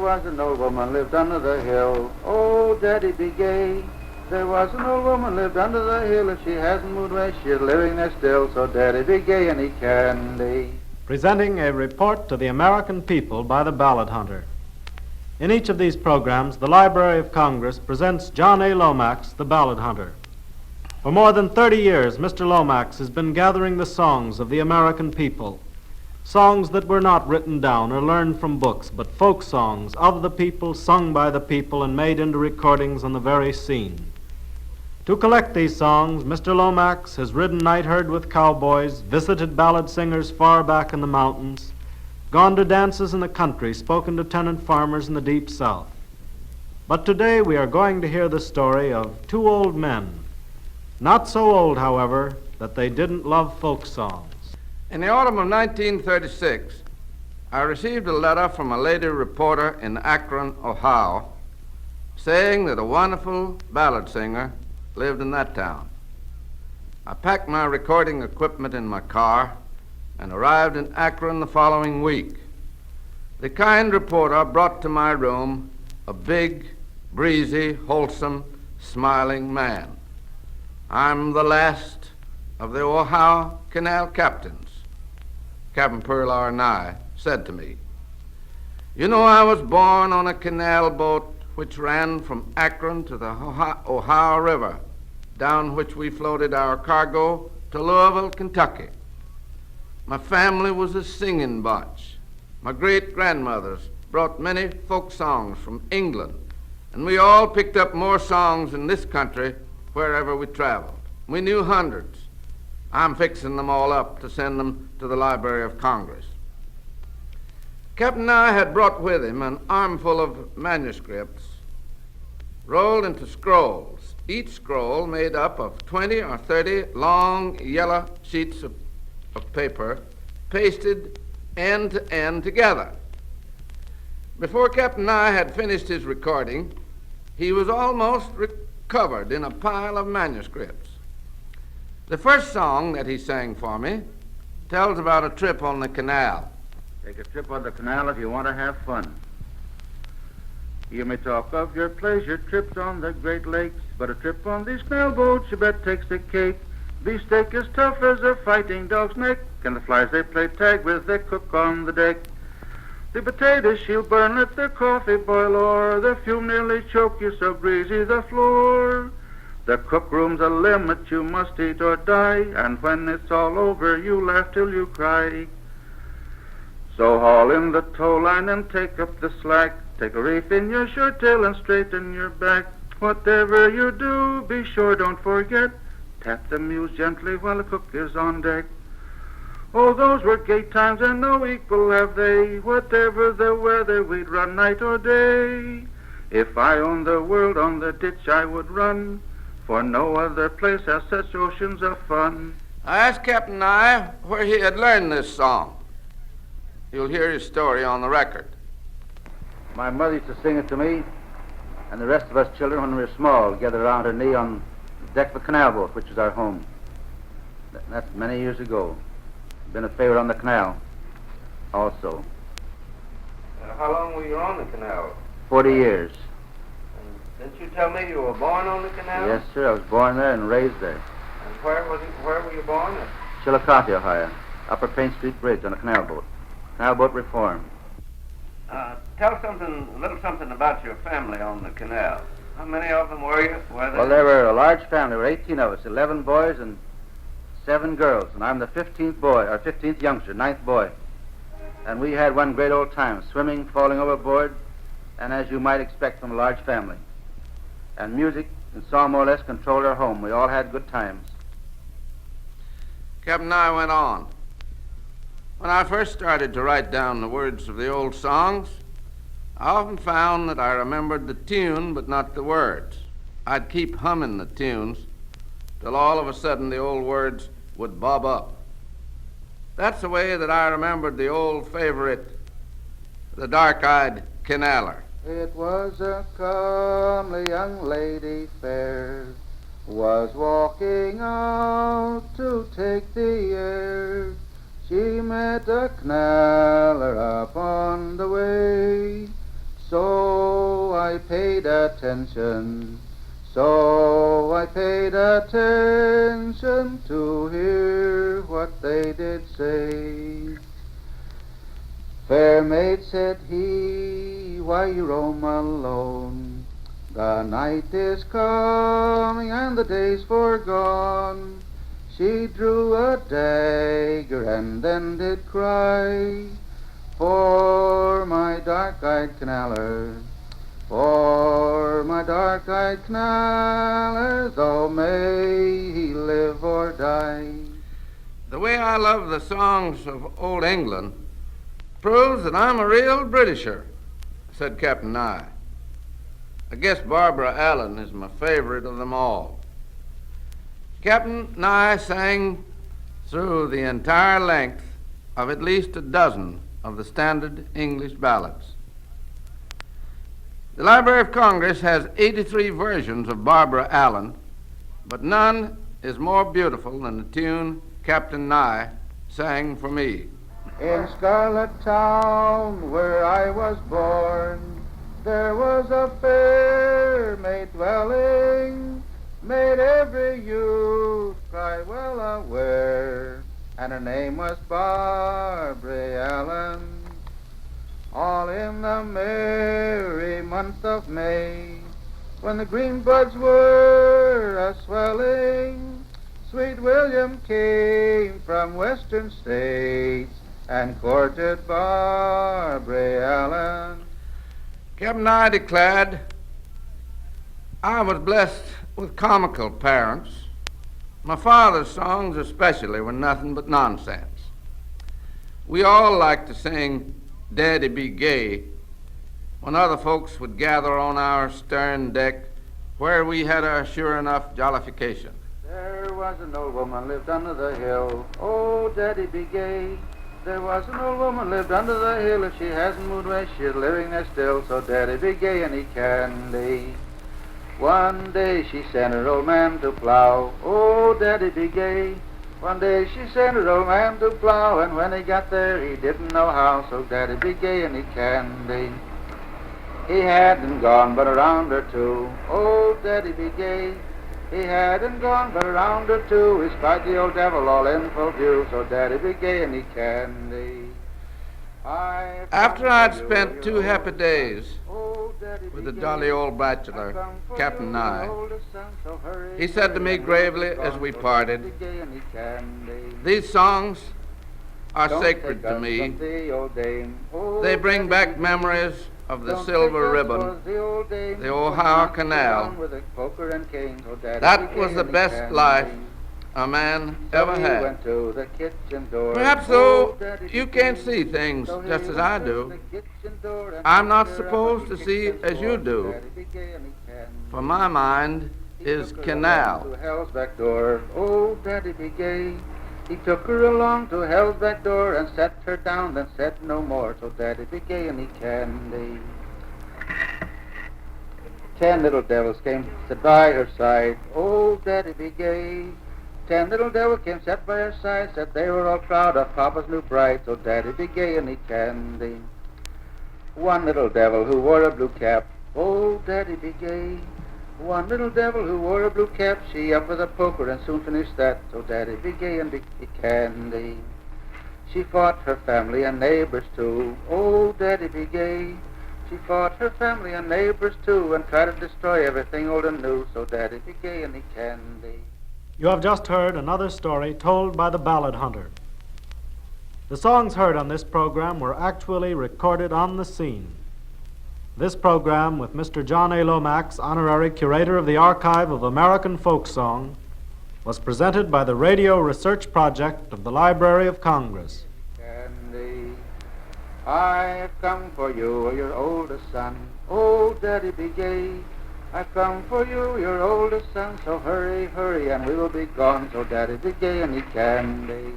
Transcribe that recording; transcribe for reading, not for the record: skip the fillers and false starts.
was an old woman lived under the hill. Oh, Daddy, be gay. There was an old woman lived under the hill. If she hasn't moved away, she's living there still. So Daddy, be gay and eat candy. Presenting a report to the American people by the Ballad Hunter. In each of these programs, the Library of Congress presents John A. Lomax, the Ballad Hunter. For more than 30 years, Mr. Lomax has been gathering the songs of the American people. Songs that were not written down or learned from books, but folk songs of the people, sung by the people, and made into recordings on the very scene. To collect these songs, Mr. Lomax has ridden night herd with cowboys, visited ballad singers far back in the mountains, gone to dances in the country, spoken to tenant farmers in the deep South. But today we are going to hear the story of two old men, not so old, however, that they didn't love folk songs. In the autumn of 1936, I received a letter from a lady reporter in Akron, Ohio, saying that a wonderful ballad singer lived in that town. I packed my recording equipment in my car and arrived in Akron the following week. The kind reporter brought to my room a big, breezy, wholesome, smiling man. I'm the last of the Ohio Canal captains, Captain Perlar Nye said to me. You know, I was born on a canal boat which ran from Akron to the Ohio River, down which we floated our cargo to Louisville, Kentucky. My family was a singing bunch. My great-grandmothers brought many folk songs from England, and we all picked up more songs in this country wherever we traveled. We knew hundreds. I'm fixing them all up to send them to the Library of Congress. Captain Nye had brought with him an armful of manuscripts rolled into scrolls, each scroll made up of 20 or 30 long yellow sheets of paper pasted end to end together. Before Captain Nye had finished his recording, he was almost recovered in a pile of manuscripts. The first song that he sang for me tells about a trip on the canal. Take a trip on the canal if you want to have fun. You may talk of your pleasure trips on the Great Lakes, but a trip on these canal boats you bet takes the cake. Beefsteak is tough as a fighting dog's neck, and the flies they play tag with they cook on the deck. The potatoes she'll burn, let the coffee boil o'er, the fume nearly choke you so greasy the floor. The cookroom's a limit, you must eat or die, and when it's all over you laugh till you cry. So haul in the tow line and take up the slack. Take a reef in your shirt tail and straighten your back. Whatever you do, be sure don't forget, tap the muse gently while the cook is on deck. Oh, those were gay times and no equal have they. Whatever the weather, we'd run night or day. If I owned the world on the ditch I would run, for no other place has such oceans of fun. I asked Captain Nye where he had learned this song. You'll hear his story on the record. My mother used to sing it to me, and the rest of us children when we were small gathered around her knee on the deck of a canal boat, which was our home. That's many years ago. Been a favorite on the canal also. How long were you on the canal? 40 years. And didn't you tell me you were born on the canal? Yes, sir. I was born there and raised there. And where were you born at? Chillicothe, Ohio. Upper Paint Street Bridge on a canal boat. Canal boat reform. Tell a little something about your family on the canal. How many of them were you? Well, there were a large family. There were 18 of us, 11 boys and 7 girls. And I'm the 15th boy, or 15th youngster, 9th boy. And we had one great old time, swimming, falling overboard, and as you might expect from a large family. And music and song more or less controlled our home. We all had good times. Captain Nye went on. When I first started to write down the words of the old songs, I often found that I remembered the tune but not the words. I'd keep humming the tunes till all of a sudden the old words would bob up. That's the way that I remembered the old favorite, the dark-eyed canaler. It was a comely young lady fair, was walking out to take the air. She met a canaler up on the way, so I paid attention. So I paid attention to hear what they did say. Fair maid, said he, why you roam alone? The night is coming and the day's foregone. She drew a dagger and then did cry, for my dark-eyed canaler, for my dark-eyed canaler, though may he live or die. The way I love the songs of old England proves that I'm a real Britisher, said Captain Nye. I guess Barbara Allen is my favorite of them all. Captain Nye sang through the entire length of at least a dozen of the standard English ballads. The Library of Congress has 83 versions of Barbara Allen, but none is more beautiful than the tune Captain Nye sang for me. In Scarlet Town, where I was born, there was a fair maid dwelling, made every youth cry well aware, and her name was Barbara Allen. All in the merry month of May, when the green buds were a-swelling, sweet William came from western states and courted Barbara Allen. Captain Nye declared, I was blessed with comical parents. My father's songs especially were nothing but nonsense. We all liked to sing Daddy Be Gay when other folks would gather on our stern deck where we had our sure enough jollification. There was an old woman lived under the hill, oh, Daddy be gay. There was an old woman lived under the hill, if she hasn't moved away, she's living there still, so Daddy be gay any candy. One day she sent her old man to plow, oh, Daddy be gay. One day she sent her old man to plow, and when he got there he didn't know how, so Daddy be gay any candy. He hadn't gone but a round or two, oh, Daddy be gay. He hadn't gone but a round or two, he spied the old devil all in full view, so Daddy be gay any candy. After I'd spent 2 happy days with the jolly old bachelor, Captain Nye, he said to me gravely as we parted, these songs are sacred to me. They bring back memories of the Silver Ribbon, the Ohio Canal. That was the best life a man ever had. Perhaps, though, you can't see things just as I do. I'm not supposed to see as you do, for my mind is Canal. Oh, Daddy be gay. He took her along to hell's back door and set her down, then said no more, so Daddy be gay any candy. 10 little devils came, sat by her side, oh, Daddy be gay. 10 little devils came, sat by her side, said they were all proud of Papa's new bride, so Daddy be gay any candy. One little devil who wore a blue cap, oh, Daddy be gay. One little devil who wore a blue cap, she up with a poker and soon finished that, so Daddy be gay and be candy. She fought her family and neighbors too, oh, Daddy be gay. She fought her family and neighbors too and tried to destroy everything old and new, so Daddy be gay and candy. You have just heard another story told by the Ballad Hunter. The songs heard on this program were actually recorded on the scene. This program, with Mr. John A. Lomax, Honorary Curator of the Archive of American Folk Song, was presented by the Radio Research Project of the Library of Congress. Candy, I've come for you, your oldest son, oh, Daddy be gay. I've come for you, your oldest son, so hurry, hurry, and we will be gone, so Daddy be gay and eat candy.